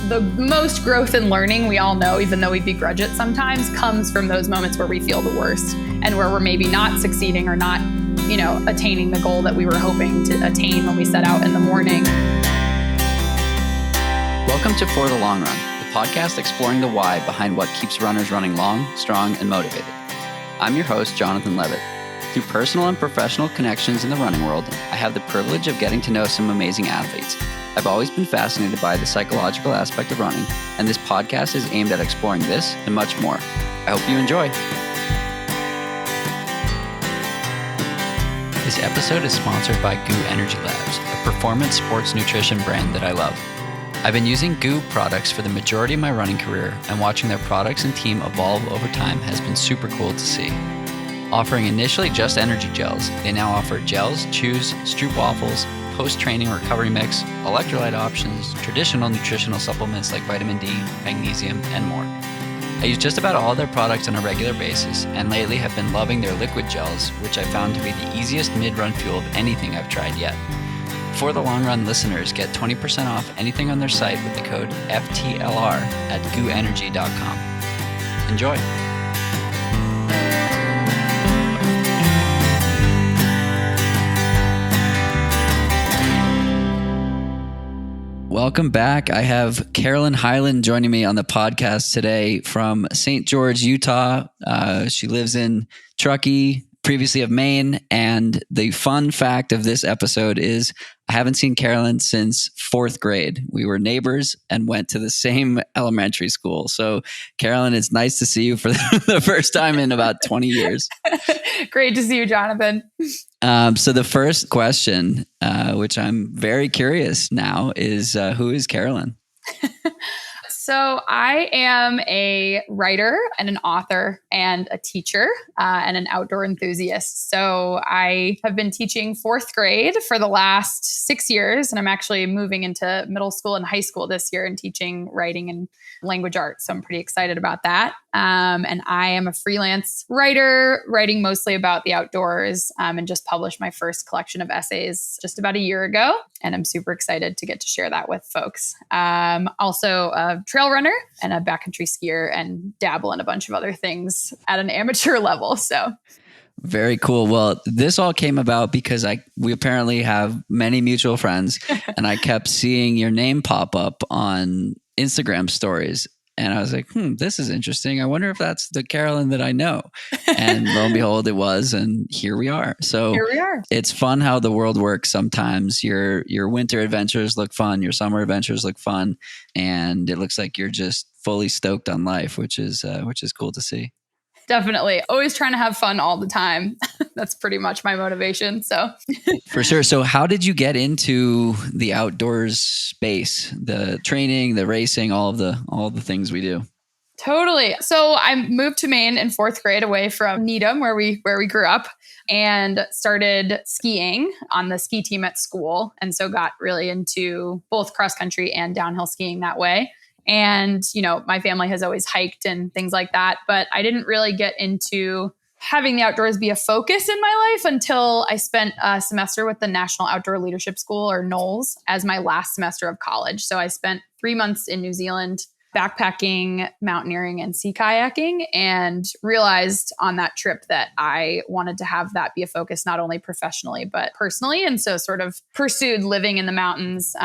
The most growth and learning, we all know, even though we begrudge it sometimes, comes from those moments where we feel the worst and where we're maybe not succeeding or not, attaining the goal that we were hoping to attain when we set out in the morning. Welcome to For the Long Run, the podcast exploring the why behind what keeps runners running long, strong, and motivated. I'm your host, Jonathan Levitt. Through personal and professional connections in the running world, I have the privilege of getting to know some amazing athletes. I've always been fascinated by the psychological aspect of running, and this podcast is aimed at exploring this and much more. I hope you enjoy. This episode is sponsored by GOO Energy Labs, a performance sports nutrition brand that I love. I've been using GOO products for the majority of my running career, and watching their products and team evolve over time has been super cool to see. Offering initially just energy gels, they now offer gels, chews, Stroop waffles, post-training recovery mix, electrolyte options, traditional nutritional supplements like vitamin D, magnesium, and more. I use just about all of their products on a regular basis, and lately have been loving their liquid gels, which I found to be the easiest mid-run fuel of anything I've tried yet. For the Long Run listeners, get 20% off anything on their site with the code FTLR at gooenergy.com. Enjoy. Welcome back. I have Carolyn Highland joining me on the podcast today from St. George, Utah. She lives in Truckee, previously of Maine. And the fun fact of this episode is I haven't seen Carolyn since fourth grade. We were neighbors and went to the same elementary school. So Carolyn, it's nice to see you for the first time in about 20 years. Great to see you, Jonathan. So the first question, which I'm very curious now, is who is Carolyn? So I am a writer and an author and a teacher and an outdoor enthusiast. So I have been teaching fourth grade for the last 6 years, and I'm actually moving into middle school and high school this year and teaching writing and language arts. So I'm pretty excited about that. And I am a freelance writer, writing mostly about the outdoors, and just published my first collection of essays just about a year ago. And I'm super excited to get to share that with folks. Also a trail runner and a backcountry skier, and dabble in a bunch of other things at an amateur level. So very cool. Well, this all came about because we apparently have many mutual friends, and I kept seeing your name pop up on Instagram stories. And I was like, this is interesting. I wonder if that's the Carolyn that I know. And lo and behold, it was. And here we are. So here we are. It's fun how the world works sometimes. Your winter adventures look fun. Your summer adventures look fun. And it looks like you're just fully stoked on life, which is cool to see. Definitely. Always trying to have fun all the time. That's pretty much my motivation. So for sure. So how did you get into the outdoors space, the training, the racing, all the things we do? Totally. So I moved to Maine in fourth grade away from Needham, where we grew up, and started skiing on the ski team at school. And so got really into both cross country and downhill skiing that way. And, my family has always hiked and things like that, but I didn't really get into having the outdoors be a focus in my life until I spent a semester with the National Outdoor Leadership School, or NOLS, as my last semester of college. So I spent 3 months in New Zealand backpacking, mountaineering, and sea kayaking, and realized on that trip that I wanted to have that be a focus, not only professionally, but personally. And so sort of pursued living in the mountains,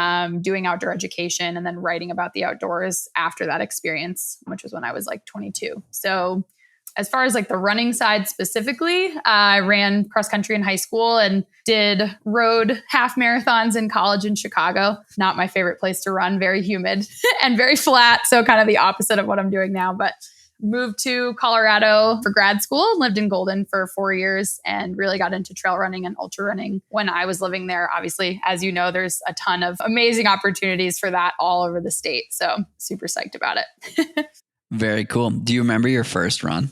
doing outdoor education, and then writing about the outdoors after that experience, which was when I was like 22. So as far as like the running side specifically, I ran cross country in high school and rode half marathons in college in Chicago. Not my favorite place to run, very humid and very flat. So kind of the opposite of what I'm doing now, but moved to Colorado for grad school, lived in Golden for 4 years, and really got into trail running and ultra running when I was living there. Obviously, as you know, there's a ton of amazing opportunities for that all over the state. So super psyched about it. Very cool. Do you remember your first run?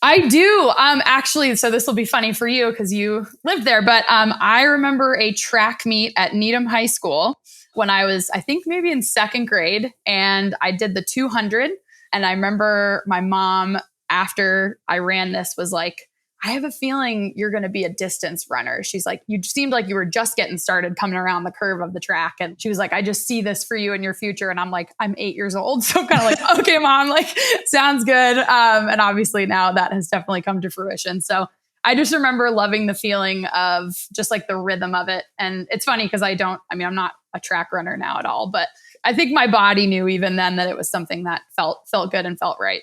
I do. Actually, so this will be funny for you because you lived there, but I remember a track meet at Needham High School when I was, I think maybe in second grade, and I did the 200. And I remember my mom, after I ran this, was like, I have a feeling you're going to be a distance runner. She's like, you seemed like you were just getting started coming around the curve of the track. And she was like, I just see this for you in your future. And I'm like, I'm 8 years old. So I'm kind of like, okay, mom, like, sounds good. And obviously now that has definitely come to fruition. So I just remember loving the feeling of just like the rhythm of it. And it's funny because I'm not a track runner now at all, but I think my body knew even then that it was something that felt good and felt right.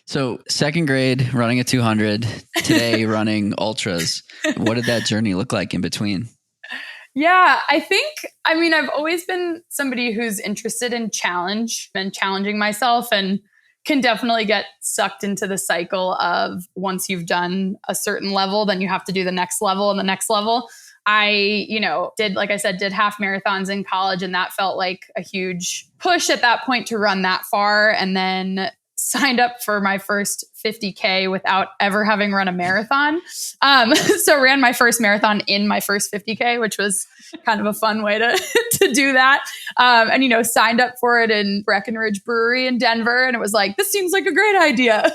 So second grade, running a 200, today running ultras. What did that journey look like in between? Yeah, I've always been somebody who's interested in challenge and challenging myself, and can definitely get sucked into the cycle of once you've done a certain level, then you have to do the next level and the next level. I, did half marathons in college, and that felt like a huge push at that point to run that far. And then signed up for my first 50K without ever having run a marathon. So ran my first marathon in my first 50K, which was kind of a fun way to do that. And signed up for it in Breckenridge Brewery in Denver. And it was like, this seems like a great idea.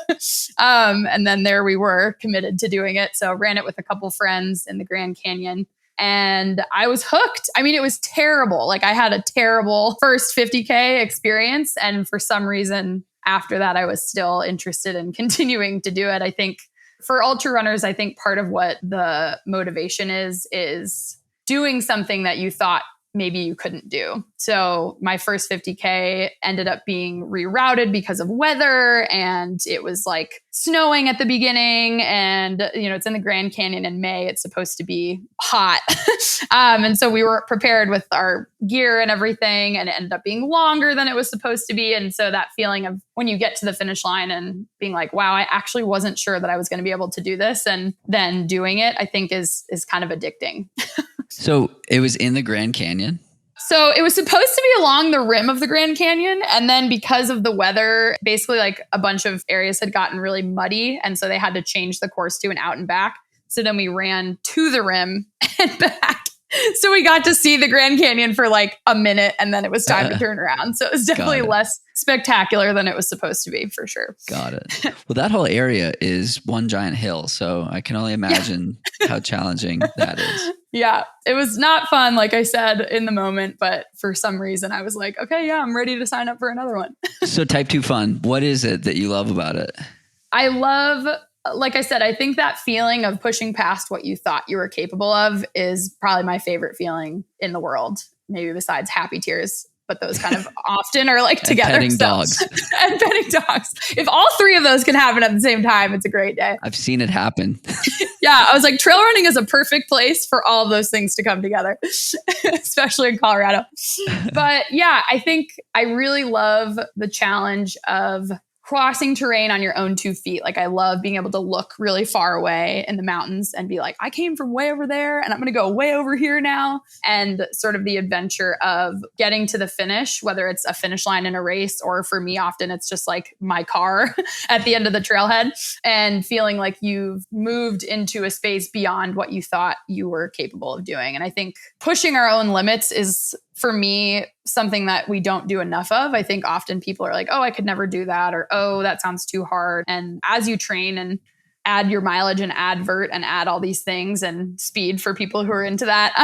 And then there we were, committed to doing it. So ran it with a couple friends in the Grand Canyon. And I was hooked. I mean, it was terrible. Like, I had a terrible first 50K experience. And for some reason, after that, I was still interested in continuing to do it. I think for ultra runners, I think part of what the motivation is doing something that you thought maybe you couldn't do. So my first 50K ended up being rerouted because of weather, and it was like snowing at the beginning, and it's in the Grand Canyon in May. It's supposed to be hot. And so we were prepared with our gear and everything, and it ended up being longer than it was supposed to be. And so that feeling of when you get to the finish line and being like, wow, I actually wasn't sure that I was going to be able to do this, and then doing it, I think is kind of addicting. So it was in the Grand Canyon? So it was supposed to be along the rim of the Grand Canyon. And then because of the weather, basically like a bunch of areas had gotten really muddy. And so they had to change the course to an out and back. So then we ran to the rim and back. So we got to see the Grand Canyon for like a minute, and then it was time to turn around. So it was definitely less spectacular than it was supposed to be, for sure. Got it. Well, that whole area is one giant hill. So I can only imagine how challenging that is. Yeah, it was not fun, like I said, in the moment. But for some reason, I was like, okay, yeah, I'm ready to sign up for another one. So type 2 fun, what is it that you love about it? I love, like I said, I think that feeling of pushing past what you thought you were capable of is probably my favorite feeling in the world, maybe besides happy tears. But those kind of often are like together. Petting dogs. And petting dogs. If all three of those can happen at the same time, it's a great day. I've seen it happen. Yeah, I was like, trail running is a perfect place for all of those things to come together, especially in Colorado. But yeah, I think I really love the challenge of crossing terrain on your own 2 feet. Like, I love being able to look really far away in the mountains and be like, I came from way over there and I'm going to go way over here now. And sort of the adventure of getting to the finish, whether it's a finish line in a race, or for me, often it's just like my car at the end of the trailhead, and feeling like you've moved into a space beyond what you thought you were capable of doing. And I think pushing our own limits is, for me, something that we don't do enough of. I think often people are like, oh, I could never do that, or, oh, that sounds too hard. And as you train and add your mileage and add vert and add all these things and speed for people who are into that,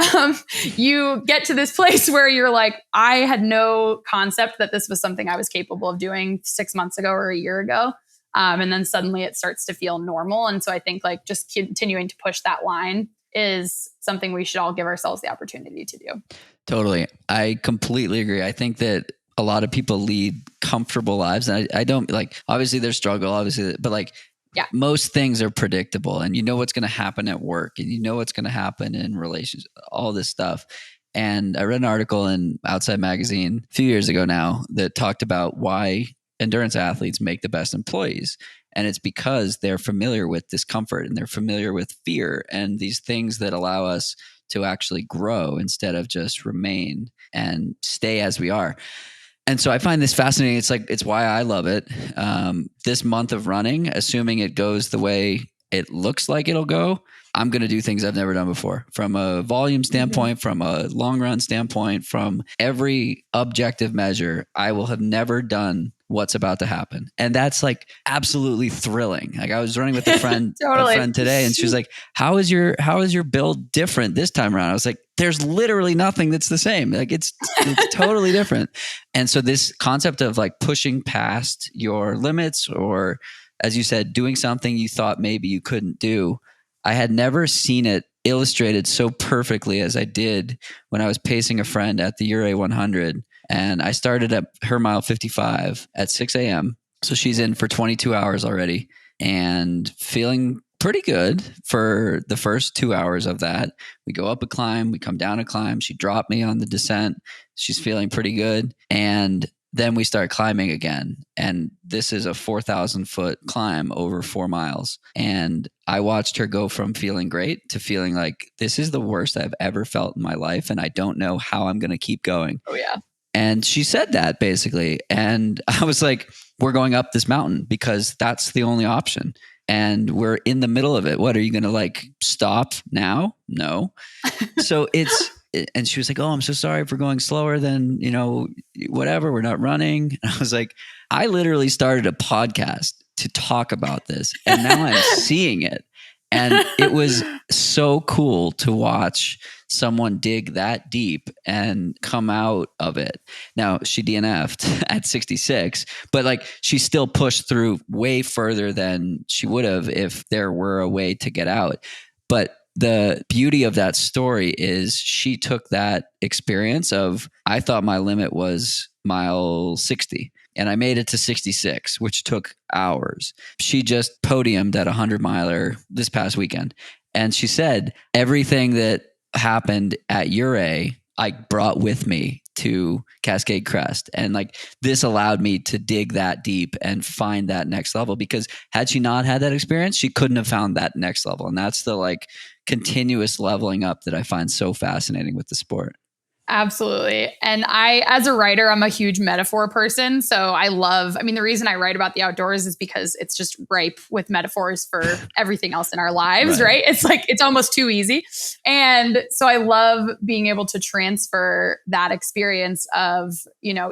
you get to this place where you're like, I had no concept that this was something I was capable of doing 6 months ago or a year ago. And then suddenly it starts to feel normal. And so I think like just continuing to push that line is something we should all give ourselves the opportunity to do. Totally. I completely agree. I think that a lot of people lead comfortable lives. And I don't like, obviously there's struggle, obviously, but like most things are predictable, and you know what's going to happen at work, and you know what's going to happen in relations, all this stuff. And I read an article in Outside Magazine a few years ago now that talked about why endurance athletes make the best employees. And it's because they're familiar with discomfort, and they're familiar with fear, and these things that allow us to actually grow instead of just remain and stay as we are. And so I find this fascinating. It's why I love it. This month of running, assuming it goes the way it looks like it'll go, I'm going to do things I've never done before, from a volume standpoint, from a long run standpoint, from every objective measure. I will have never done what's about to happen. And that's like absolutely thrilling. Like I was running with a friend, Totally. a friend today, and she was like, how is your build different this time around? I was like, there's literally nothing that's the same. Like it's totally different. And so this concept of like pushing past your limits, or as you said, doing something you thought maybe you couldn't do, I had never seen it illustrated so perfectly as I did when I was pacing a friend at the Ure 100. And I started at her mile 55 at 6 a.m. So she's in for 22 hours already and feeling pretty good for the first 2 hours of that. We go up a climb, we come down a climb. She dropped me on the descent. She's feeling pretty good. And then we start climbing again. And this is a 4,000 foot climb over 4 miles. And I watched her go from feeling great to feeling like this is the worst I've ever felt in my life. And I don't know how I'm going to keep going. Oh, yeah. And she said that basically. And I was like, we're going up this mountain because that's the only option. And we're in the middle of it. What, are you going to like stop now? No. So and she was like, oh, I'm so sorry for going slower than, whatever. We're not running. And I was like, I literally started a podcast to talk about this. And now I'm seeing it. And it was so cool to watch someone dig that deep and come out of it. Now, she DNF'd at 66, but like she still pushed through way further than she would have if there were a way to get out. But the beauty of that story is she took that experience of, I thought my limit was mile 60. And I made it to 66, which took hours. She just podiumed at a 100-miler this past weekend. And she said, everything that happened at Ure, I brought with me to Cascade Crest. And like this allowed me to dig that deep and find that next level, because had she not had that experience, she couldn't have found that next level. And that's the like continuous leveling up that I find so fascinating with the sport. Absolutely. And as a writer, I'm a huge metaphor person. So the reason I write about the outdoors is because it's just ripe with metaphors for everything else in our lives, right? It's like, it's almost too easy. And so I love being able to transfer that experience of,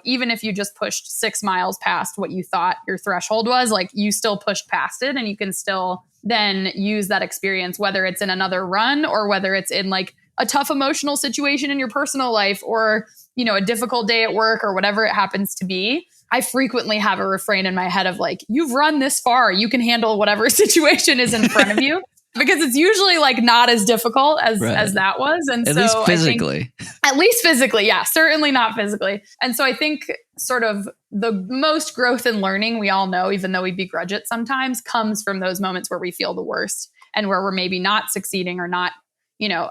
even if you just pushed 6 miles past what you thought your threshold was, like you still pushed past it, and you can still then use that experience, whether it's in another run or whether it's in like a tough emotional situation in your personal life, or, a difficult day at work, or whatever it happens to be. I frequently have a refrain in my head of like, you've run this far, you can handle whatever situation is in front of you, because it's usually like not as difficult as that was. And at least physically. At least physically. Yeah, certainly not physically. And so I think sort of the most growth and learning we all know, even though we begrudge it sometimes, comes from those moments where we feel the worst and where we're maybe not succeeding or not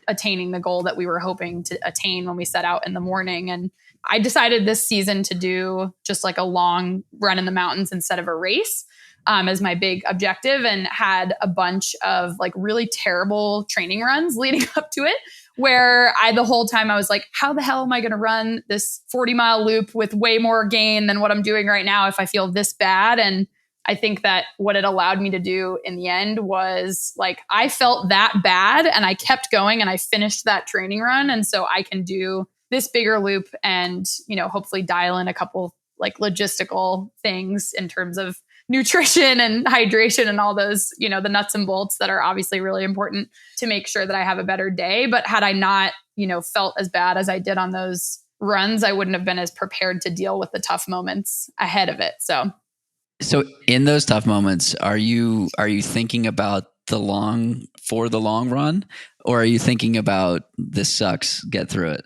attaining the goal that we were hoping to attain when we set out in the morning. And I decided this season to do just like a long run in the mountains instead of a race as my big objective, and had a bunch of like really terrible training runs leading up to it, where the whole time I was like, how the hell am I going to run this 40-mile loop with way more gain than what I'm doing right now if I feel this bad? And I think that what it allowed me to do in the end was like, I felt that bad and I kept going and I finished that training run. And so I can do this bigger loop and, hopefully dial in a couple like logistical things in terms of nutrition and hydration and all those, the nuts and bolts that are obviously really important to make sure that I have a better day. But had I not, felt as bad as I did on those runs, I wouldn't have been as prepared to deal with the tough moments ahead of it. So in those tough moments, are you thinking about the long run, or are you thinking about this sucks, get through it?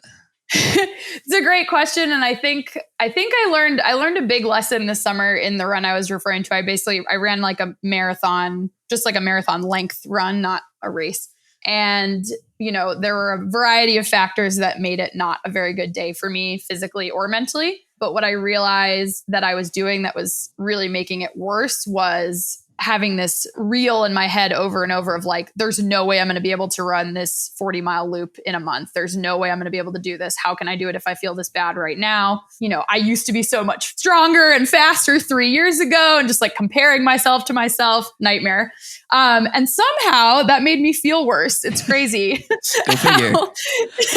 It's a great question. And I think I learned a big lesson this summer in the run I was referring to. I ran like a marathon, just like a marathon length run, not a race. And, there were a variety of factors that made it not a very good day for me physically or mentally. But what I realized that I was doing that was really making it worse was having this reel in my head over and over of like, there's no way I'm going to be able to run this 40-mile loop in a month. There's no way I'm going to be able to do this. How can I do it if I feel this bad right now? I used to be so much stronger and faster 3 years ago, and just like comparing myself to myself, nightmare. And somehow that made me feel worse. It's crazy. Go figure.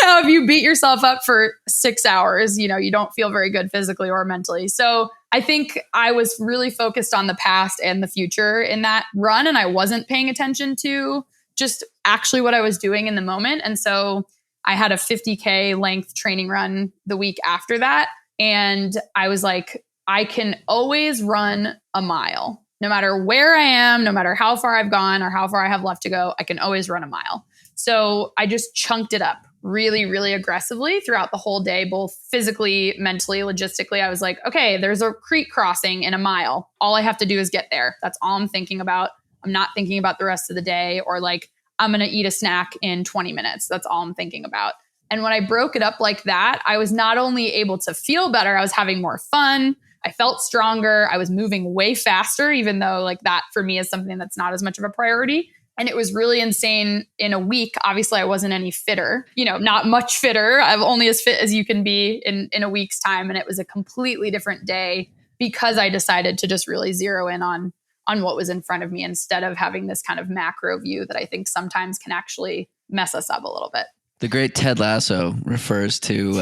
How if you beat yourself up for 6 hours, you don't feel very good physically or mentally. So I think I was really focused on the past and the future in that run. And I wasn't paying attention to just actually what I was doing in the moment. And so I had a 50K length training run the week after that. And I was like, I can always run a mile. No matter where I am, no matter how far I've gone or how far I have left to go, I can always run a mile. So I just chunked it up really, really aggressively throughout the whole day, both physically, mentally, logistically. I was like, okay, there's a creek crossing in a mile. All I have to do is get there. That's all I'm thinking about. I'm not thinking about the rest of the day or like, I'm going to eat a snack in 20 minutes. That's all I'm thinking about. And when I broke it up like that, I was not only able to feel better, I was having more fun. I felt stronger. I was moving way faster, even though like that for me is something that's not as much of a priority. And it was really insane in a week. Obviously, I wasn't any fitter, not much fitter. I'm only as fit as you can be in a week's time. And it was a completely different day because I decided to just really zero in on what was in front of me instead of having this kind of macro view that I think sometimes can actually mess us up a little bit. The great Ted Lasso refers to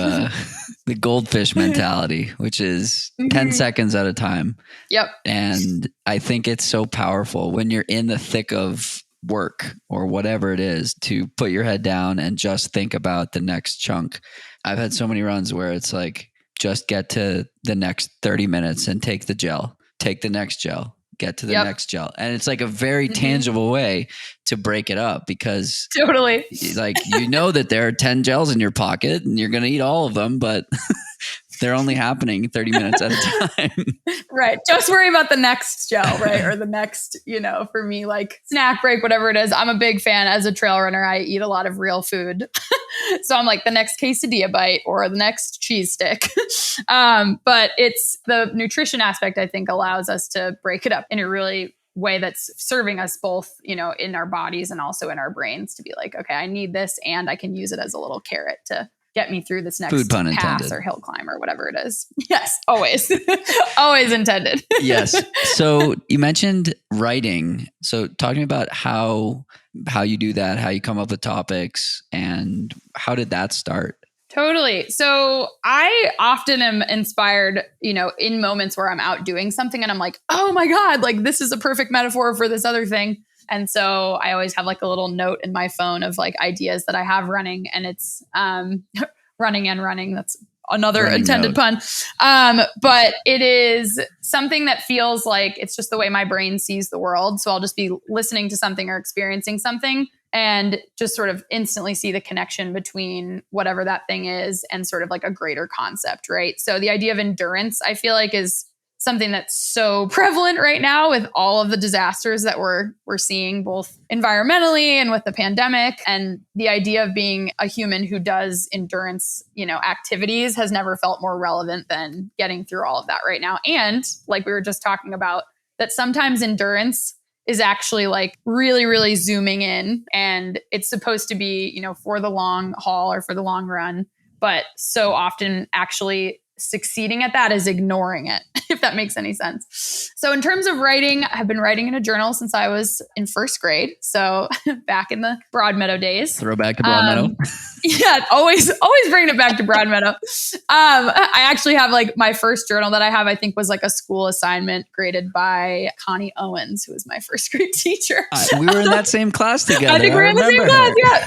the goldfish mentality, which is 10 seconds at a time. Yep. And I think it's so powerful when you're in the thick of work or whatever it is to put your head down and just think about the next chunk. I've had so many runs where it's like, just get to the next 30 minutes and take the gel, take the next gel, get to the next gel. And it's like a very tangible way to break it up because totally like, that there are 10 gels in your pocket and you're going to eat all of them, but they're only happening 30 minutes at a time. Right. Just worry about the next gel, right? Or the next, for me, like snack break, whatever it is. I'm a big fan as a trail runner. I eat a lot of real food. So I'm like the next quesadilla bite or the next cheese stick. But it's the nutrition aspect, I think, allows us to break it up in a really way that's serving us both, in our bodies and also in our brains to be like, okay, I need this and I can use it as a little carrot to get me through this next food pun pass intended. Or hill climb or whatever it is. Yes, always. Always intended. Yes. So you mentioned writing. So talk to me about how you do that, how you come up with topics, and how did that start? Totally. So I often am inspired, in moments where I'm out doing something and I'm like, oh my God, like this is a perfect metaphor for this other thing. And so I always have like a little note in my phone of like ideas that I have running, and it's running. That's another running intended note. Pun. But it is something that feels like it's just the way my brain sees the world. So I'll just be listening to something or experiencing something and just sort of instantly see the connection between whatever that thing is and sort of like a greater concept, right? So the idea of endurance, I feel like, is something that's so prevalent right now with all of the disasters that we're seeing both environmentally and with the pandemic. And the idea of being a human who does endurance, activities has never felt more relevant than getting through all of that right now. And like we were just talking about, that sometimes endurance is actually like really, really zooming in, and it's supposed to be, for the long haul or for the long run. But so often actually succeeding at that is ignoring it, if that makes any sense. So in terms of writing, I've been writing in a journal since I was in first grade. So back in the Broadmeadow days. Throwback to Broadmeadow. Yeah, always bringing it back to Broadmeadow. I actually have like my first journal that I have, I think was like a school assignment graded by Connie Owens, who was my first grade teacher. We were in that same class together. I think we were in the same class, yeah.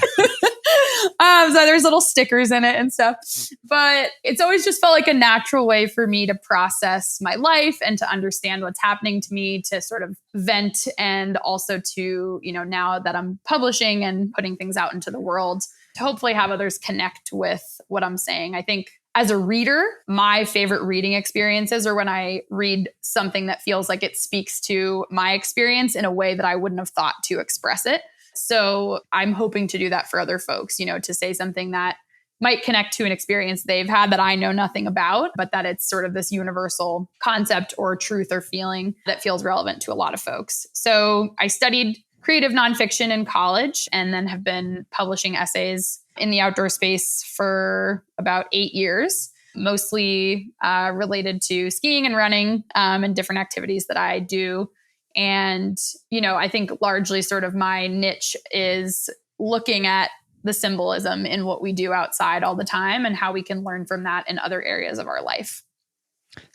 So there's little stickers in it and stuff, but it's always just felt like a natural way for me to process my life and to understand what's happening to me, to sort of vent, and also to, now that I'm publishing and putting things out into the world, to hopefully have others connect with what I'm saying. I think as a reader, my favorite reading experiences are when I read something that feels like it speaks to my experience in a way that I wouldn't have thought to express it. So I'm hoping to do that for other folks, to say something that might connect to an experience they've had that I know nothing about, but that it's sort of this universal concept or truth or feeling that feels relevant to a lot of folks. So I studied creative nonfiction in college and then have been publishing essays in the outdoor space for about 8 years, mostly related to skiing and running and different activities that I do. And, I think largely sort of my niche is looking at the symbolism in what we do outside all the time and how we can learn from that in other areas of our life.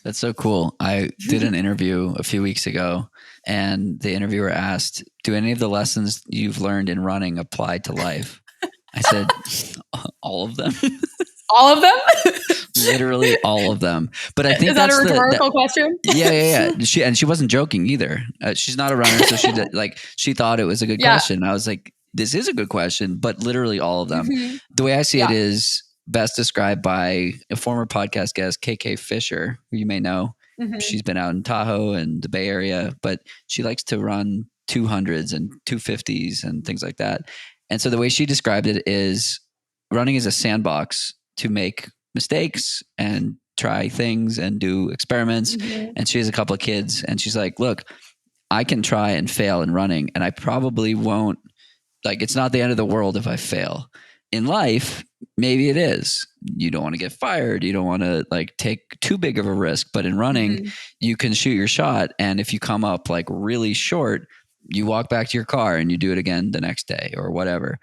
That's so cool. I did an interview a few weeks ago, and the interviewer asked, do any of the lessons you've learned in running apply to life? I said, all of them. All of them? Literally all of them. But I think Is that a that's rhetorical question? Yeah. She wasn't joking either. She's not a runner, so she thought it was a good question. I was like, this is a good question, but literally all of them. Mm-hmm. The way I see it is best described by a former podcast guest, KK Fisher, who you may know. Mm-hmm. She's been out in Tahoe and the Bay Area, but she likes to run 200s and 250s and things like that. And so the way she described it is running is a sandbox to make mistakes and try things and do experiments. Mm-hmm. And she has a couple of kids, and she's like, look, I can try and fail in running, and I probably won't, like, it's not the end of the world if I fail. In life, maybe it is. You don't want to get fired. You don't want to like take too big of a risk, but in running, you can shoot your shot. And if you come up like really short, you walk back to your car and you do it again the next day or whatever.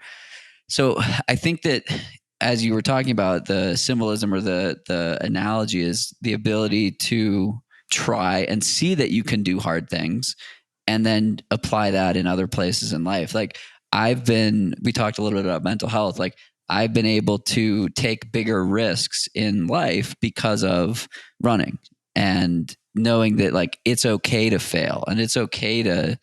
So I think that as you were talking about, the symbolism or the analogy is the ability to try and see that you can do hard things and then apply that in other places in life. Like we talked a little bit about mental health. Like I've been able to take bigger risks in life because of running and knowing that like it's okay to fail and it's okay to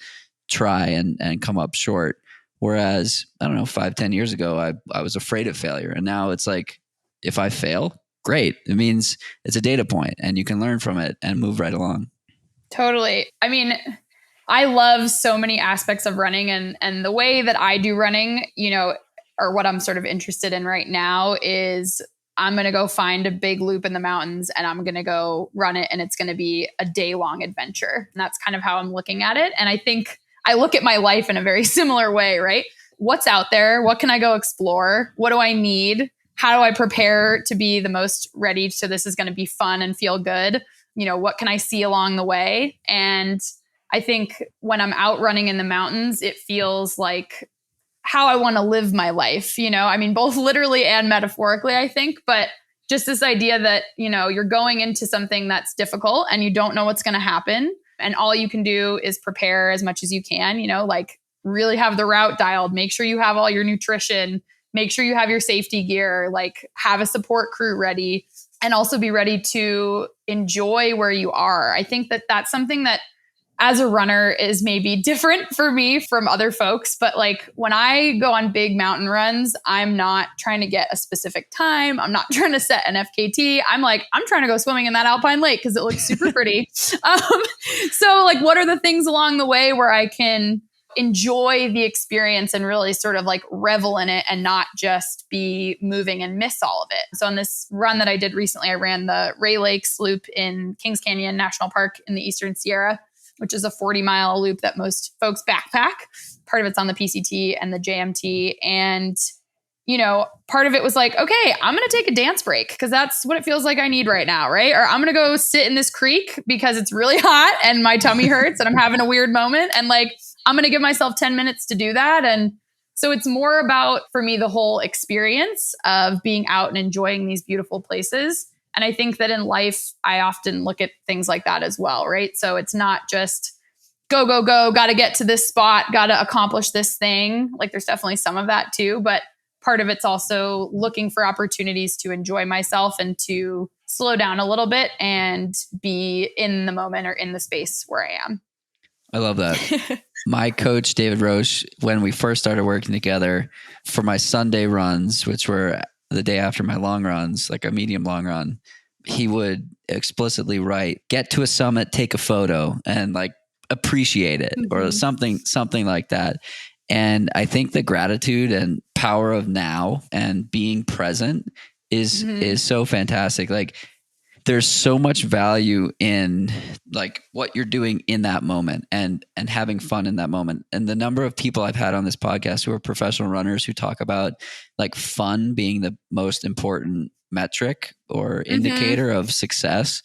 try and come up short. Whereas, I don't know, 5-10 years ago, I was afraid of failure. And now it's like, if I fail, great. It means it's a data point and you can learn from it and move right along. Totally. I mean, I love so many aspects of running, and the way that I do running, or what I'm sort of interested in right now is I'm going to go find a big loop in the mountains and I'm going to go run it. And it's going to be a day-long adventure. And that's kind of how I'm looking at it. And I think I look at my life in a very similar way, right? What's out there? What can I go explore? What do I need? How do I prepare to be the most ready so this is going to be fun and feel good? What can I see along the way? And I think when I'm out running in the mountains, it feels like how I want to live my life, I mean, both literally and metaphorically, I think, but just this idea that, you're going into something that's difficult and you don't know what's going to happen. And all you can do is prepare as much as you can, like really have the route dialed, make sure you have all your nutrition, make sure you have your safety gear, like have a support crew ready, and also be ready to enjoy where you are. I think that that's something that as a runner is maybe different for me from other folks. But like when I go on big mountain runs, I'm not trying to get a specific time. I'm not trying to set an FKT. I'm trying to go swimming in that alpine lake because it looks super pretty. So like, what are the things along the way where I can enjoy the experience and really sort of like revel in it and not just be moving and miss all of it? So on this run that I did recently, I ran the Ray Lakes Loop in Kings Canyon National Park in the Eastern Sierra, which is a 40-mile loop that most folks backpack. Part of it's on the PCT and the JMT. And, part of it was like, okay, I'm going to take a dance break because that's what it feels like I need right now, right? Or I'm going to go sit in this creek because it's really hot and my tummy hurts and I'm having a weird moment. And like, I'm going to give myself 10 minutes to do that. And so it's more about, for me, the whole experience of being out and enjoying these beautiful places. And I think that in life, I often look at things like that as well, right? So it's not just go, go, go, got to get to this spot, got to accomplish this thing. Like there's definitely some of that too, but part of it's also looking for opportunities to enjoy myself and to slow down a little bit and be in the moment or in the space where I am. I love that. My coach, David Roche, when we first started working together for my Sunday runs, which were the day after my long runs, like a medium long run, he would explicitly write, get to a summit, take a photo and like appreciate it or something like that. And I think the gratitude and power of now and being present is so fantastic. Like there's so much value in like what you're doing in that moment and having fun in that moment. And the number of people I've had on this podcast who are professional runners who talk about like fun being the most important metric or indicator of success.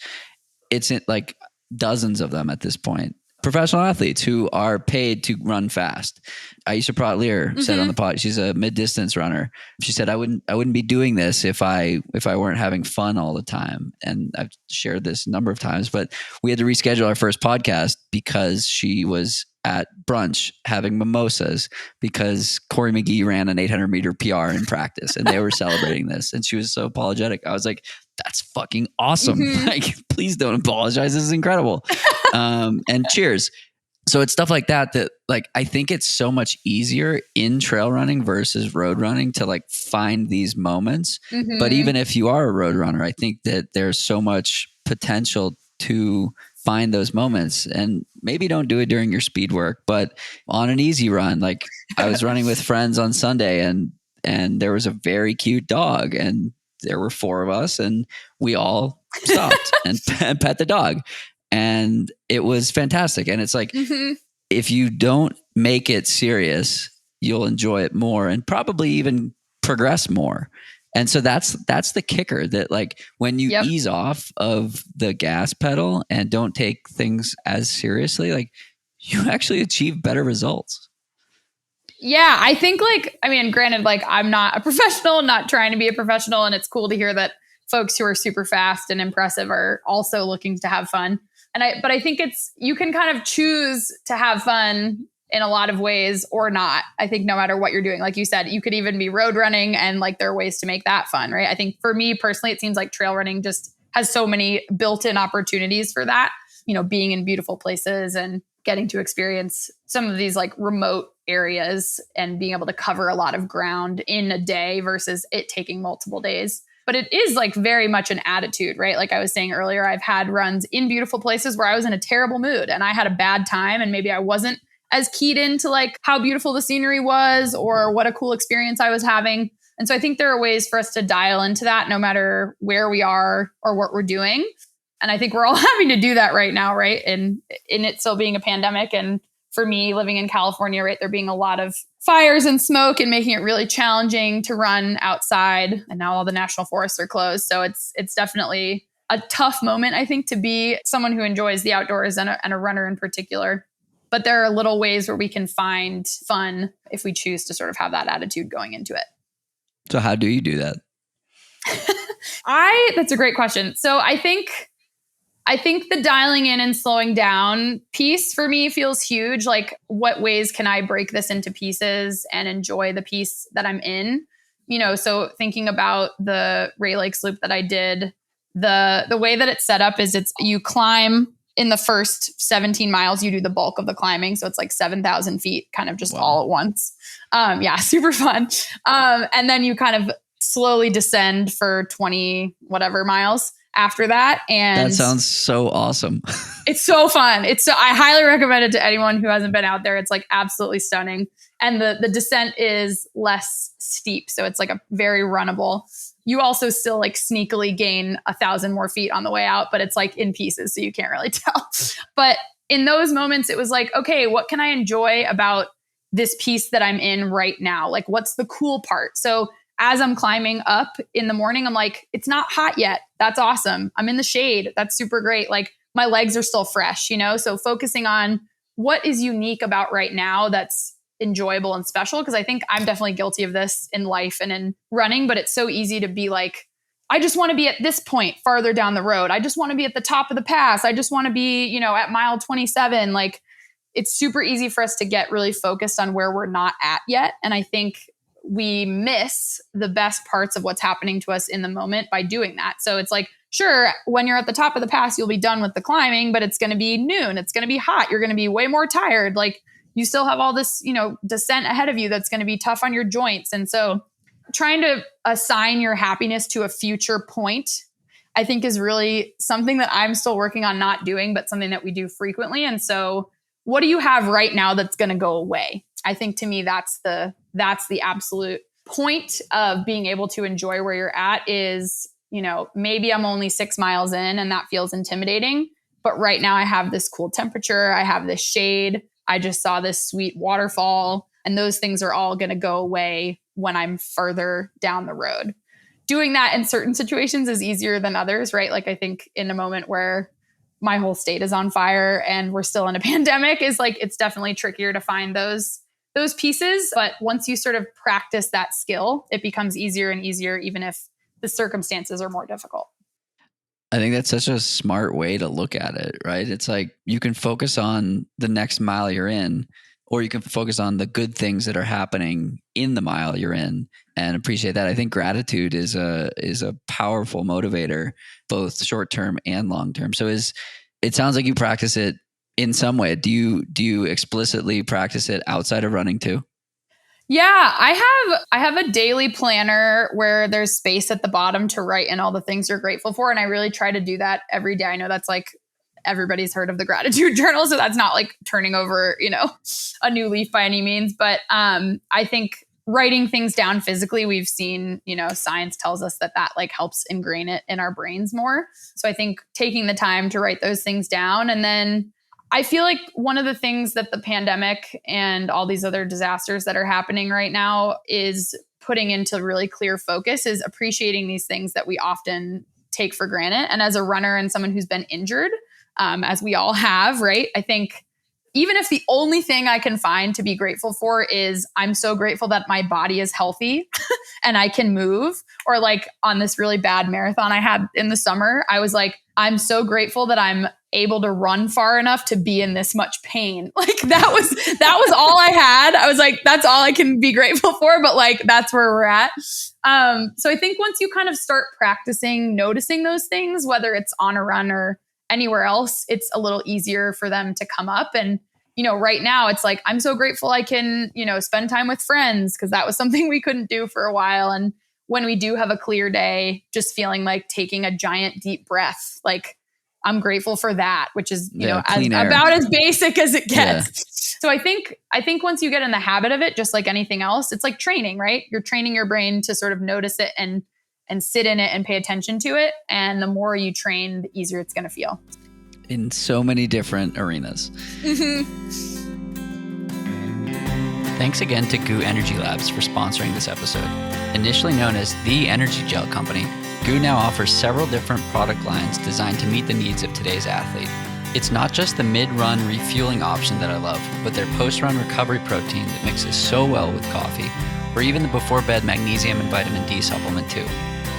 It's like dozens of them at this point. professional athletes who are paid to run fast. Aisha Pratt-Lear said on the pod, she's a mid-distance runner. She said, I wouldn't be doing this if I weren't having fun all the time. And I've shared this a number of times, but we had to reschedule our first podcast because she was at brunch having mimosas because Corey McGee ran an 800 meter PR in practice and they were celebrating this. And she was so apologetic. I was like, that's fucking awesome. Like, please don't apologize. This is incredible. And cheers. So it's stuff like that like, I think it's so much easier in trail running versus road running to like find these moments. But even if you are a road runner, I think that there's so much potential to find those moments, and maybe don't do it during your speed work, but on an easy run. Like I was running with friends on Sunday and there was a very cute dog and there were 4 of us and we all stopped and pet the dog. And it was fantastic. And it's like, if you don't make it serious, you'll enjoy it more and probably even progress more. And so that's the kicker, that like when you ease off of the gas pedal and don't take things as seriously, like you actually achieve better results. Yeah, I think granted, like I'm not a professional, not trying to be a professional. And it's cool to hear that folks who are super fast and impressive are also looking to have fun. But I think you can kind of choose to have fun in a lot of ways or not. I think no matter what you're doing, like you said, you could even be road running and like there are ways to make that fun, right? I think for me personally, it seems like trail running just has so many built-in opportunities for that, being in beautiful places and getting to experience some of these like remote areas and being able to cover a lot of ground in a day versus it taking multiple days. But it is like very much an attitude, right? Like I was saying earlier, I've had runs in beautiful places where I was in a terrible mood and I had a bad time and maybe I wasn't as keyed into like how beautiful the scenery was or what a cool experience I was having. And so I think there are ways for us to dial into that no matter where we are or what we're doing. And I think we're all having to do that right now, right? And in it still being a pandemic. And for me living in California, right, there being a lot of fires and smoke and making it really challenging to run outside. And now all the national forests are closed. So it's definitely a tough moment, I think, to be someone who enjoys the outdoors and a runner in particular. But there are little ways where we can find fun if we choose to sort of have that attitude going into it. So how do you do that? That's a great question. So I think the dialing in and slowing down piece for me feels huge. Like, what ways can I break this into pieces and enjoy the piece that I'm in? So thinking about the Ray Lakes loop that I did, the way that it's set up is you climb in the first 17 miles, you do the bulk of the climbing. So it's like 7,000 feet kind of just all at once. Yeah, super fun. And then you kind of slowly descend for 20 whatever miles after that. And that sounds so awesome. It's so fun. I highly recommend it to anyone who hasn't been out there. It's like absolutely stunning. And the descent is less steep. So it's like a very runnable. You also still like sneakily gain 1,000 more feet on the way out, but it's like in pieces. So you can't really tell. But in those moments, it was like, okay, what can I enjoy about this piece that I'm in right now? Like, what's the cool part? So as I'm climbing up in the morning, I'm like, it's not hot yet. That's awesome. I'm in the shade. That's super great. Like my legs are still fresh, So focusing on what is unique about right now that's enjoyable and special. Cause I think I'm definitely guilty of this in life and in running, but it's so easy to be like, I just want to be at this point farther down the road. I just want to be at the top of the pass. I just want to be, at mile 27. Like it's super easy for us to get really focused on where we're not at yet. And I think we miss the best parts of what's happening to us in the moment by doing that. So it's like, sure, when you're at the top of the pass, you'll be done with the climbing, but it's going to be noon. It's going to be hot. You're going to be way more tired. Like you still have all this, descent ahead of you that's going to be tough on your joints. And so trying to assign your happiness to a future point, I think is really something that I'm still working on not doing, but something that we do frequently. And so what do you have right now that's going to go away? I think to me, that's the absolute point of being able to enjoy where you're at is, maybe I'm only 6 miles in and that feels intimidating, but right now I have this cool temperature. I have this shade. I just saw this sweet waterfall, and those things are all going to go away when I'm further down the road. Doing that in certain situations is easier than others, right? Like I think in a moment where my whole state is on fire and we're still in a pandemic is like, it's definitely trickier to find those pieces. But once you sort of practice that skill, it becomes easier and easier, even if the circumstances are more difficult. I think that's such a smart way to look at it, right? It's like you can focus on the next mile you're in, or you can focus on the good things that are happening in the mile you're in and appreciate that. I think gratitude is a powerful motivator, both short term and long term. So it sounds like you practice it in some way. Do you explicitly practice it outside of running too? Yeah, I have a daily planner where there's space at the bottom to write in all the things you're grateful for. And I really try to do that every day. I know that's like everybody's heard of the gratitude journal. So that's not like turning over, a new leaf by any means. But I think writing things down physically, we've seen, science tells us that like helps ingrain it in our brains more. So I think taking the time to write those things down. And then I feel like one of the things that the pandemic and all these other disasters that are happening right now is putting into really clear focus is appreciating these things that we often take for granted. And as a runner and someone who's been injured, as we all have, right? I think even if the only thing I can find to be grateful for is I'm so grateful that my body is healthy and I can move, or like on this really bad marathon I had in the summer, I was like, I'm so grateful that I'm able to run far enough to be in this much pain. Like that was all I had. I was like, that's all I can be grateful for, but like, that's where we're at. So I think once you kind of start practicing, noticing those things, whether it's on a run or anywhere else, it's a little easier for them to come up. And, right now it's like, I'm so grateful I can, spend time with friends, because that was something we couldn't do for a while. And when we do have a clear day, just feeling like taking a giant deep breath, like I'm grateful for that, which is, about as basic as it gets. Yeah. So I think once you get in the habit of it, just like anything else, it's like training, right? You're training your brain to sort of notice it and sit in it and pay attention to it. And the more you train, the easier it's going to feel. In so many different arenas. Mm-hmm. Thanks again to GU Energy Labs for sponsoring this episode. Initially known as the Energy Gel Company, GU now offers several different product lines designed to meet the needs of today's athlete. It's not just the mid-run refueling option that I love, but their post-run recovery protein that mixes so well with coffee, or even the before-bed magnesium and vitamin D supplement too.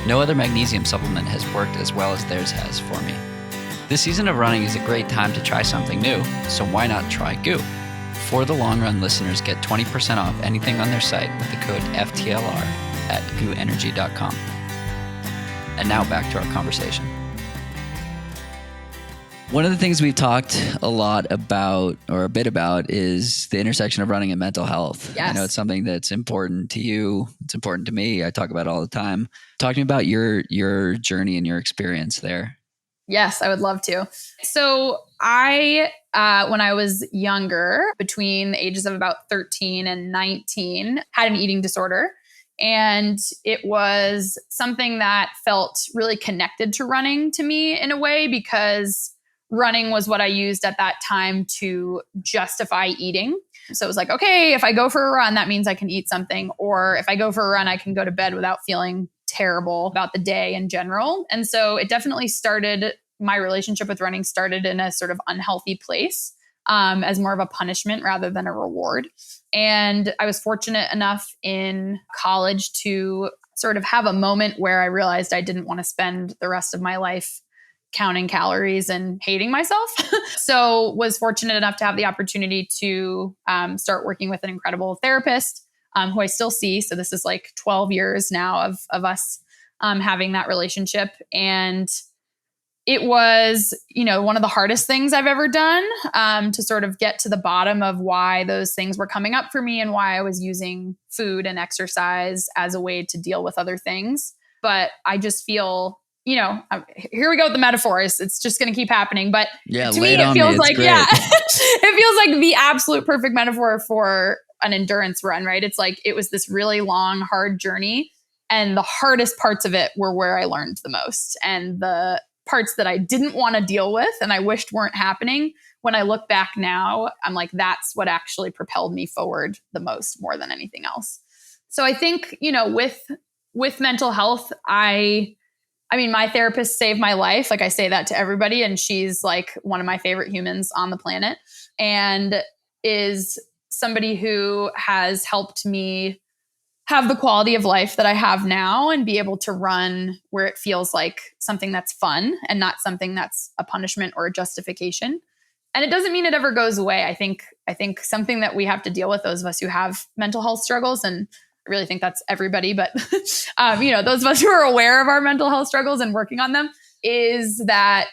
No other magnesium supplement has worked as well as theirs has for me. This season of running is a great time to try something new, so why not try GU? For the Long Run listeners, get 20% off anything on their site with the code FTLR at guenergy.com. And now back to our conversation. One of the things we've talked a lot about, or a bit about, is the intersection of running and mental health. Yes. I know it's something that's important to you. It's important to me. I talk about it all the time. Talk to me about your journey and your experience there. Yes, I would love to. So I, when I was younger, between the ages of about 13 and 19, had an eating disorder. And it was something that felt really connected to running to me in a way, because running was what I used at that time to justify eating. So it was like, okay, if I go for a run, that means I can eat something. Or if I go for a run, I can go to bed without feeling terrible about the day in general. And so it definitely started, my relationship with running started in a sort of unhealthy place, as more of a punishment rather than a reward. And I was fortunate enough in college to sort of have a moment where I realized I didn't want to spend the rest of my life counting calories and hating myself. So was fortunate enough to have the opportunity to start working with an incredible therapist who I still see. So this is like 12 years now of us having that relationship. And it was, one of the hardest things I've ever done to sort of get to the bottom of why those things were coming up for me and why I was using food and exercise as a way to deal with other things. But I just feel, here we go with the metaphors. It's just going to keep happening. But to me, it feels like, it feels like the absolute perfect metaphor for an endurance run, right? It's like, it was this really long, hard journey. And the hardest parts of it were where I learned the most. And the parts that I didn't want to deal with and I wished weren't happening, when I look back now, I'm like, that's what actually propelled me forward the most, more than anything else. So I think, with mental health, I I mean, my therapist saved my life. Like I say that to everybody, and she's like one of my favorite humans on the planet, and is somebody who has helped me have the quality of life that I have now and be able to run where it feels like something that's fun and not something that's a punishment or a justification. And it doesn't mean it ever goes away. I think something that we have to deal with, those of us who have mental health struggles, and I really think that's everybody, but those of us who are aware of our mental health struggles and working on them, is that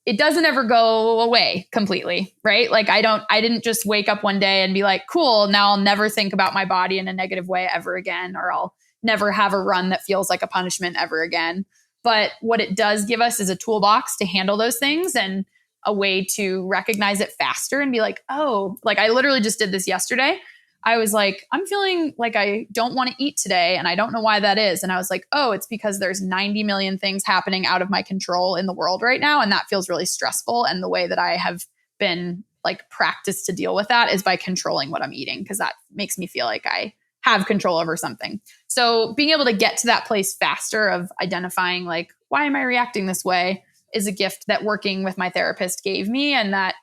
it doesn't ever go away completely, right? Like I didn't just wake up one day and be like, cool, now I'll never think about my body in a negative way ever again, or I'll never have a run that feels like a punishment ever again. But what it does give us is a toolbox to handle those things and a way to recognize it faster and be like, oh, like I literally just did this yesterday. I was like, I'm feeling like I don't want to eat today, and I don't know why that is. And I was like, oh, it's because there's 90 million things happening out of my control in the world right now. And that feels really stressful. And the way that I have been like practiced to deal with that is by controlling what I'm eating, because that makes me feel like I have control over something. So being able to get to that place faster of identifying like, why am I reacting this way, is a gift that working with my therapist gave me, and that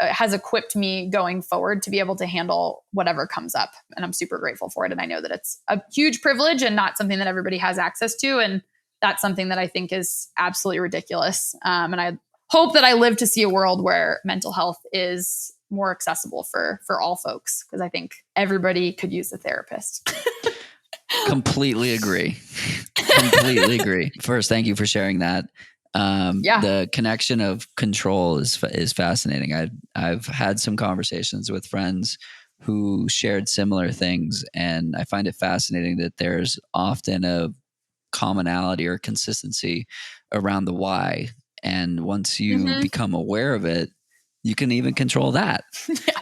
has equipped me going forward to be able to handle whatever comes up. And I'm super grateful for it. And I know that it's a huge privilege and not something that everybody has access to. And that's something that I think is absolutely ridiculous. And I hope that I live to see a world where mental health is more accessible for all folks, because I think everybody could use a therapist. Completely agree. Completely agree. First, thank you for sharing that. The connection of control is fascinating. I've had some conversations with friends who shared similar things, and I find it fascinating that there's often a commonality or consistency around the why. And once you become aware of it, you can even control that. Yeah.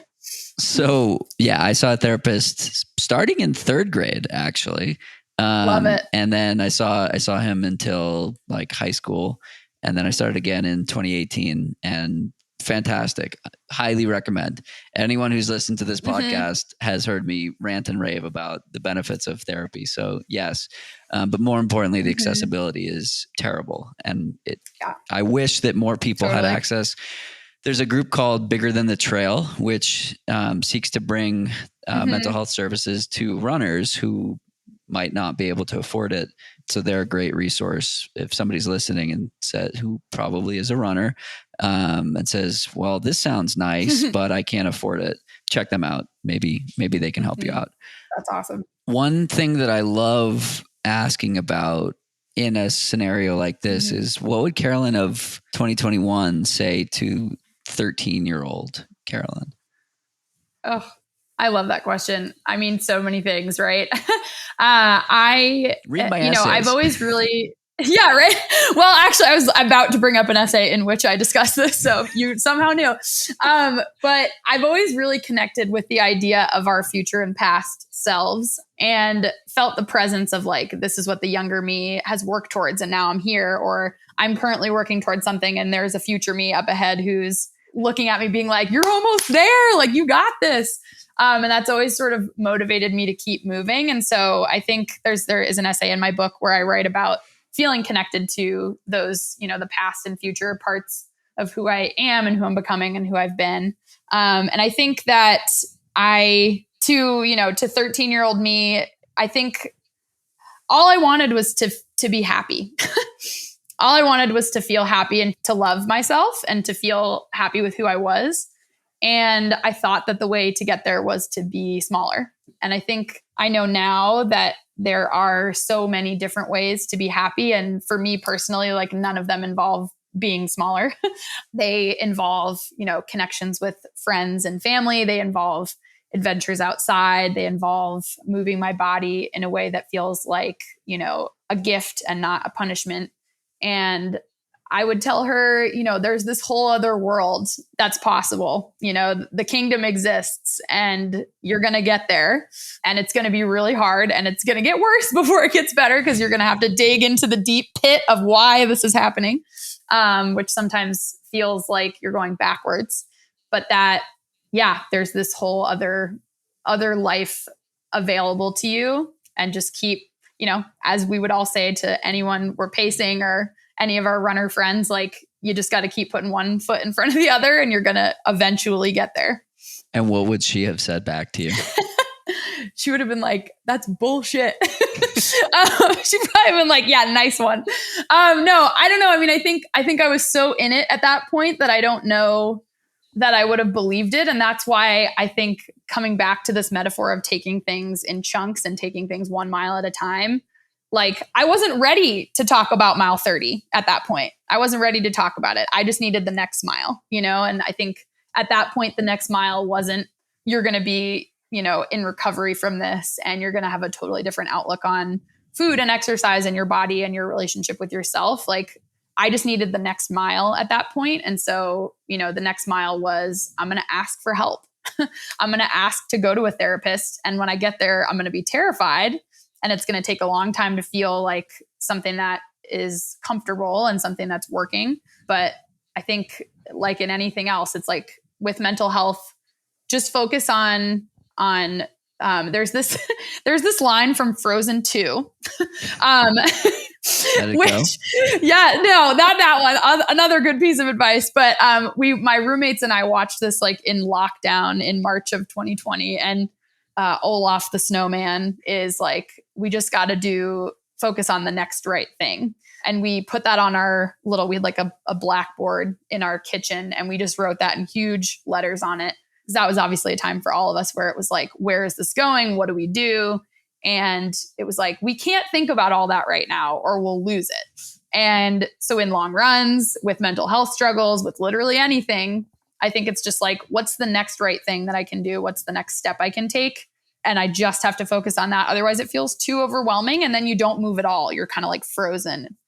So I saw a therapist starting in third grade, actually. Love it. And then I saw him until like high school. And then I started again in 2018, and fantastic. Highly recommend. Anyone who's listened to this podcast has heard me rant and rave about the benefits of therapy. So yes, but more importantly, the accessibility is terrible. And I wish that more people had access. There's a group called Bigger Than the Trail, which seeks to bring mental health services to runners who might not be able to afford it. So they're a great resource. If somebody's listening and who probably is a runner, and says, well, this sounds nice, but I can't afford it, check them out. Maybe they can help you out. That's awesome. One thing that I love asking about in a scenario like this is, what would Carolyn of 2021 say to 13-year-old Carolyn? Oh, I love that question. I mean, so many things, right? Read my essays. I've always really, right. Well, actually, I was about to bring up an essay in which I discussed this, so you somehow knew. But I've always really connected with the idea of our future and past selves, and felt the presence of like, this is what the younger me has worked towards, and now I'm here, or I'm currently working towards something, and there's a future me up ahead who's looking at me being like, you're almost there, like you got this. And that's always sort of motivated me to keep moving. And so I think there is an essay in my book where I write about feeling connected to those, the past and future parts of who I am and who I'm becoming and who I've been. And I think that to 13-year-old me, I think all I wanted was to be happy. All I wanted was to feel happy and to love myself and to feel happy with who I was. And I thought that the way to get there was to be smaller. And I think I know now that there are so many different ways to be happy. And for me personally, like none of them involve being smaller. They involve, connections with friends and family. They involve adventures outside. They involve moving my body in a way that feels like, a gift and not a punishment. And I would tell her, there's this whole other world that's possible. The kingdom exists and you're going to get there, and it's going to be really hard, and it's going to get worse before it gets better, because you're going to have to dig into the deep pit of why this is happening, which sometimes feels like you're going backwards. But that, there's this whole other life available to you, and just keep as we would all say to anyone we're pacing or any of our runner friends, like you just got to keep putting one foot in front of the other and you're going to eventually get there. And what would she have said back to you? She would have been like, that's bullshit. She'd probably been like, yeah, nice one. No, I don't know. I mean, I think I was so in it at that point that I don't know that I would have believed it. And that's why I think coming back to this metaphor of taking things in chunks and taking things 1 mile at a time, like I wasn't ready to talk about mile 30 at that point. I wasn't ready to talk about it. I just needed the next mile, and I think at that point, the next mile wasn't, you're going to be, in recovery from this and you're going to have a totally different outlook on food and exercise and your body and your relationship with yourself. Like I just needed the next mile at that point. And so, the next mile was, I'm going to ask for help. I'm going to ask to go to a therapist. And when I get there, I'm going to be terrified and it's going to take a long time to feel like something that is comfortable and something that's working. But I think like in anything else, it's like with mental health, just focus on there's this line from Frozen 2. Which, yeah, no, not that one. Another good piece of advice. But my roommates and I watched this like in lockdown in March of 2020. And Olaf the snowman is like, we just got to focus on the next right thing. And we put that on we had like a blackboard in our kitchen and we just wrote that in huge letters on it. Because that was obviously a time for all of us where it was like, where is this going? What do we do? And it was like, we can't think about all that right now or we'll lose it. And so in long runs, with mental health struggles, with literally anything, I think it's just like, what's the next right thing that I can do? What's the next step I can take? And I just have to focus on that. Otherwise it feels too overwhelming and then you don't move at all. You're kind of like frozen.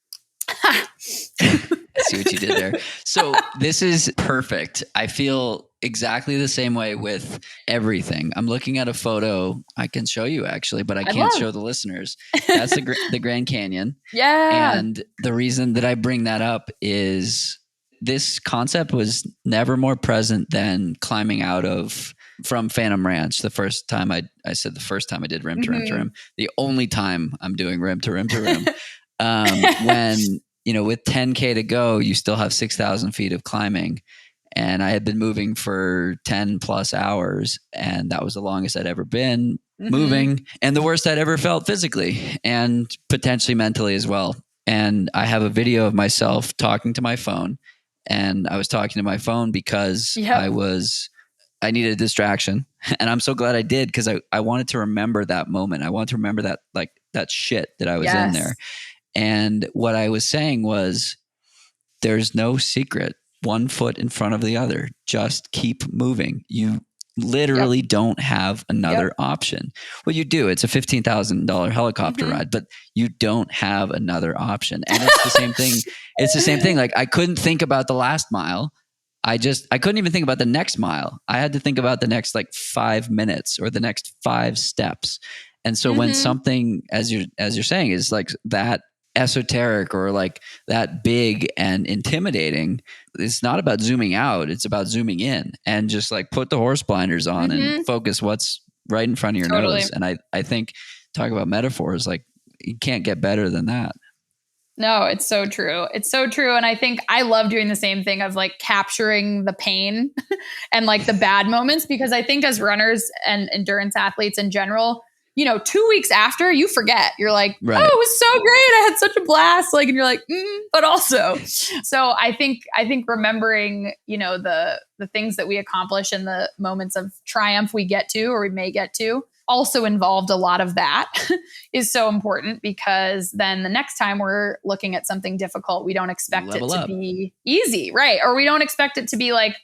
I see what you did there. So this is perfect. I feel exactly the same way with everything. I'm looking at a photo I can show you actually, but I can't show the listeners. That's the Grand Canyon. Yeah. And the reason that I bring that up is this concept was never more present than climbing from Phantom Ranch. The first time I did rim to rim to rim. The only time I'm doing rim to rim to rim. When, with 10K to go, you still have 6,000 feet of climbing. And I had been moving for 10 plus hours. And that was the longest I'd ever been moving and the worst I'd ever felt physically and potentially mentally as well. And I have a video of myself talking to my phone. And I was talking to my phone because I needed a distraction. And I'm so glad I did because I wanted to remember that moment. I wanted to remember that shit that I was in there. And what I was saying was, there's no secret. 1 foot in front of the other. Just keep moving. You literally don't have another option. Well, you do. It's a $15,000 helicopter ride, but you don't have another option. And it's the same thing. It's the same thing. Like I couldn't think about the last mile. I couldn't even think about the next mile. I had to think about the next 5 minutes or the next 5 steps. And so when something, as you're saying, is like that esoteric or like that big and intimidating, it's not about zooming out. It's about zooming in and just like put the horse blinders on and focus what's right in front of your nose. And I think talk about metaphors, like you can't get better than that. No, it's so true. It's so true. And I think I love doing the same thing of like capturing the pain and like the bad moments, because I think as runners and endurance athletes in general, 2 weeks after you forget, you're like, oh, it was so great. I had such a blast. Like, and you're like, but also, so I think remembering, the things that we accomplish and the moments of triumph we get to, or we may get to, also involved a lot of that is so important, because then the next time we're looking at something difficult, we don't expect it to be easy. Right. Or we don't expect it to be like,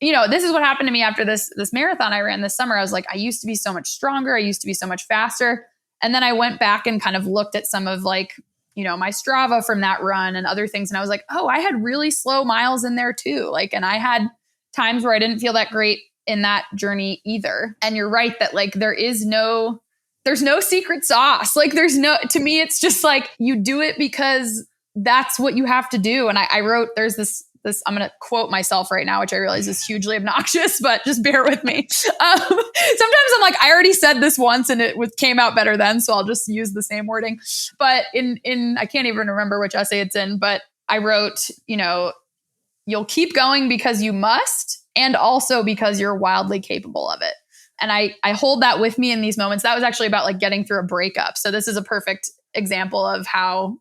this is what happened to me after this marathon I ran this summer. I was like, I used to be so much stronger. I used to be so much faster. And then I went back and kind of looked at some of like, my Strava from that run and other things. And I was like, oh, I had really slow miles in there too. Like, and I had times where I didn't feel that great in that journey either. And you're right that like, there's no secret sauce. Like to me, it's just like, you do it because that's what you have to do. And I wrote, there's this I'm going to quote myself right now, which I realize is hugely obnoxious, but just bear with me. Sometimes I'm like, I already said this once and came out better then, so I'll just use the same wording. But in I can't even remember which essay it's in, but I wrote, you'll keep going because you must, and also because you're wildly capable of it. And I hold that with me in these moments. That was actually about like getting through a breakup. So this is a perfect example of how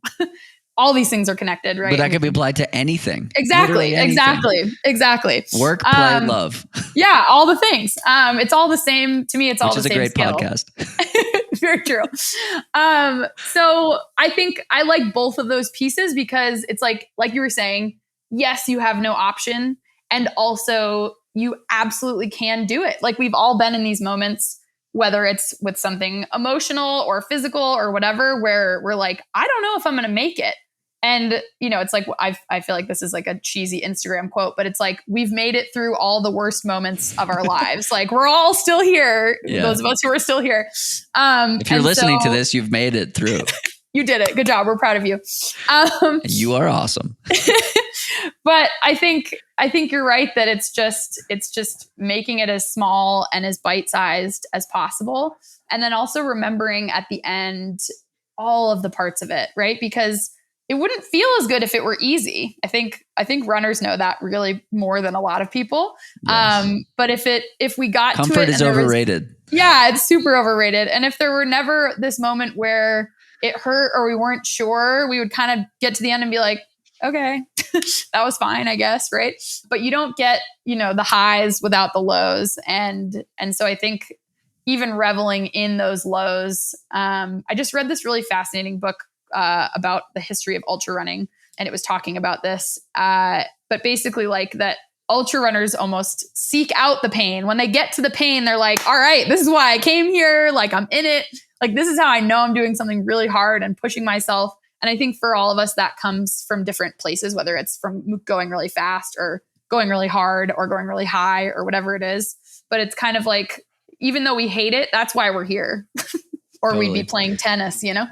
all these things are connected, right? But that could be applied to anything. Exactly. Exactly. Work, play, love. Yeah, all the things. It's all the same to me. It's all the same. Which is a great podcast. Very true. So I think I like both of those pieces because it's like you were saying, yes, you have no option. And also you absolutely can do it. Like we've all been in these moments, whether it's with something emotional or physical or whatever, where we're like, I don't know if I'm going to make it. And, it's like, I feel like this is like a cheesy Instagram quote, but it's like, we've made it through all the worst moments of our lives. Like we're all still here. Yeah. Those of us who are still here. If you're listening to this, you've made it through. You did it. Good job. We're proud of you. You are awesome. But I think you're right that it's just making it as small and as bite-sized as possible. And then also remembering at the end, all of the parts of it, right? Because it wouldn't feel as good if it were easy. I think runners know that really more than a lot of people. Yes. But if we got comfort to it, is overrated. It's super overrated. And if there were never this moment where it hurt or we weren't sure, we would kind of get to the end and be like, okay, that was fine, I guess. Right. But you don't get, the highs without the lows. And so I think even reveling in those lows, I just read this really fascinating book about the history of ultra running. And it was talking about this. But basically like that ultra runners almost seek out the pain. When they get to the pain, they're like, all right, this is why I came here. Like I'm in it. Like, this is how I know I'm doing something really hard and pushing myself. And I think for all of us, that comes from different places, whether it's from going really fast or going really hard or going really high or whatever it is. But it's kind of like, even though we hate it, that's why we're here. Or totally. We'd be playing tennis, No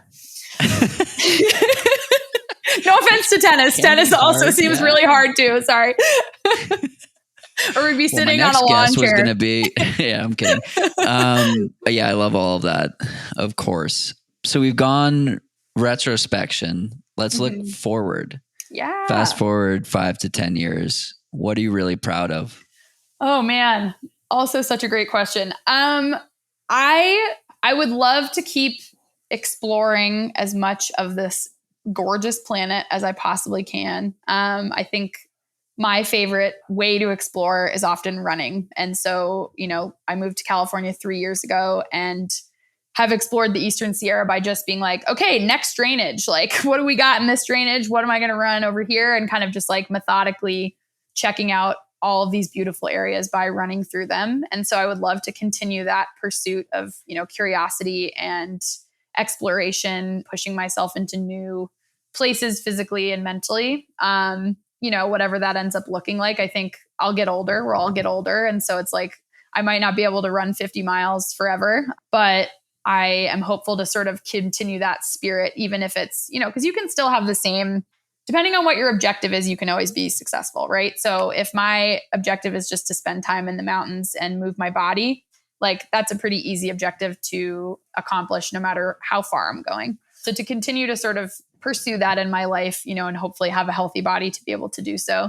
offense to tennis. Tennis also seems really hard too. Sorry. Or we'd be sitting on a lawn chair. Was going to be, yeah, I'm kidding. But yeah, I love all of that, of course. So we've gone retrospection. Let's look forward. Yeah. Fast forward 5 to 10 years. What are you really proud of? Oh man. Also such a great question. I would love to keep exploring as much of this gorgeous planet as I possibly can. I think my favorite way to explore is often running. And so, I moved to California 3 years ago and have explored the Eastern Sierra by just being like, okay, next drainage. Like, what do we got in this drainage? What am I going to run over here? And kind of just like methodically checking out all of these beautiful areas by running through them. And so I would love to continue that pursuit of, curiosity and exploration, pushing myself into new places physically and mentally. Whatever that ends up looking like. I think I'll get older. We'll all get older. And so it's like, I might not be able to run 50 miles forever, but I am hopeful to sort of continue that spirit, even if it's, because you can still have the same, depending on what your objective is, you can always be successful, right? So if my objective is just to spend time in the mountains and move my body, like that's a pretty easy objective to accomplish no matter how far I'm going. So to continue to sort of pursue that in my life, and hopefully have a healthy body to be able to do so.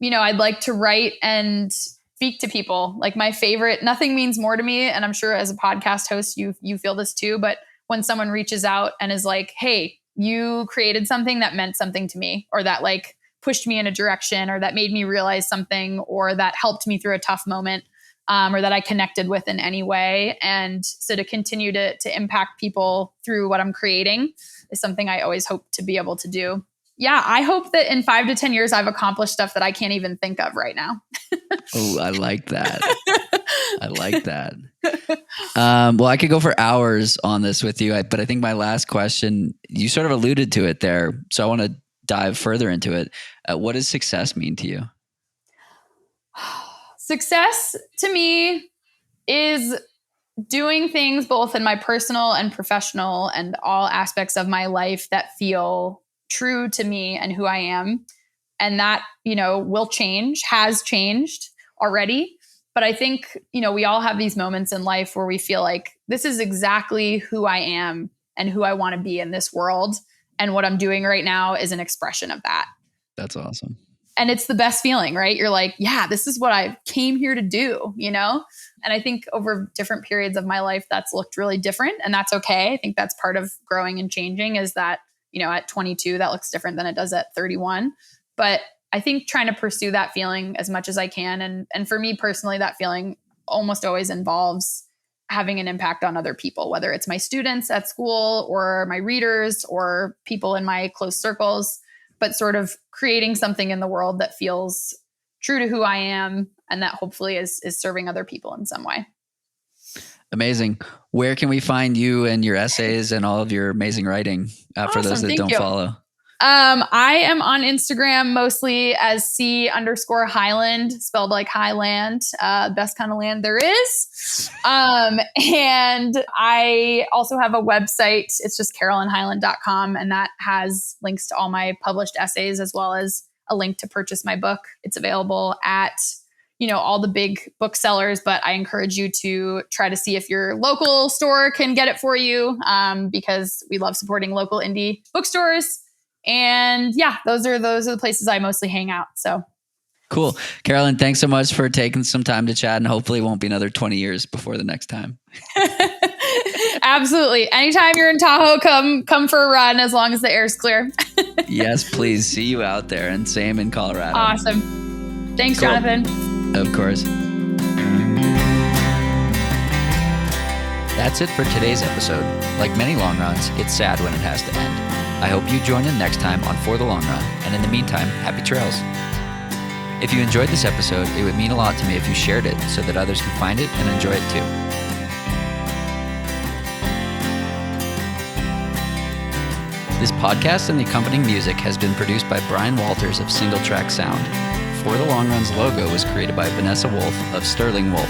I'd like to write and speak to people. Like my favorite, nothing means more to me. And I'm sure as a podcast host, you feel this too. But when someone reaches out and is like, hey, you created something that meant something to me, or that like pushed me in a direction, or that made me realize something, or that helped me through a tough moment, or that I connected with in any way. And so to continue to impact people through what I'm creating is something I always hope to be able to do. Yeah, I hope that in 5 to 10 years, I've accomplished stuff that I can't even think of right now. Oh, I like that. I like that. Well, I could go for hours on this with you, but I think my last question, you sort of alluded to it there. So I want to dive further into it. What does success mean to you? Success to me is doing things both in my personal and professional and all aspects of my life that feel true to me and who I am, And that, will change, has changed already. But I think, we all have these moments in life where we feel like this is exactly who I am and who I want to be in this world. And what I'm doing right now is an expression of that. That's awesome. And it's the best feeling, right? You're like, yeah, this is what I came here to do, And I think over different periods of my life, that's looked really different. And that's okay. I think that's part of growing and changing, is that, at 22, that looks different than it does at 31. But I think trying to pursue that feeling as much as I can. And for me personally, that feeling almost always involves having an impact on other people, whether it's my students at school or my readers or people in my close circles, but sort of creating something in the world that feels true to who I am and that hopefully is serving other people in some way. Amazing. Where can we find you and your essays and all of your amazing writing for those that don't follow? I am on Instagram mostly as C_Highland, spelled like Highland, best kind of land there is. And I also have a website. It's just carolynhighland.com. And that has links to all my published essays, as well as a link to purchase my book. It's available at, all the big booksellers, but I encourage you to try to see if your local store can get it for you, because we love supporting local indie bookstores. And yeah, those are the places I mostly hang out. So cool. Carolyn, thanks so much for taking some time to chat, and hopefully it won't be another 20 years before the next time. Absolutely. Anytime you're in Tahoe, come for a run, as long as the air's clear. Yes, please. See you out there, and same in Colorado. Awesome. Thanks, cool. Jonathan. Of course. That's it for today's episode. Like many long runs, it's sad when it has to end. I hope you join in next time on For the Long Run, and in the meantime, happy trails. If you enjoyed this episode, it would mean a lot to me if you shared it so that others can find it and enjoy it too. This podcast and the accompanying music has been produced by Brian Walters of Single Track Sound. For the Long Run's logo was created by Vanessa Wolf of Sterling Wolf.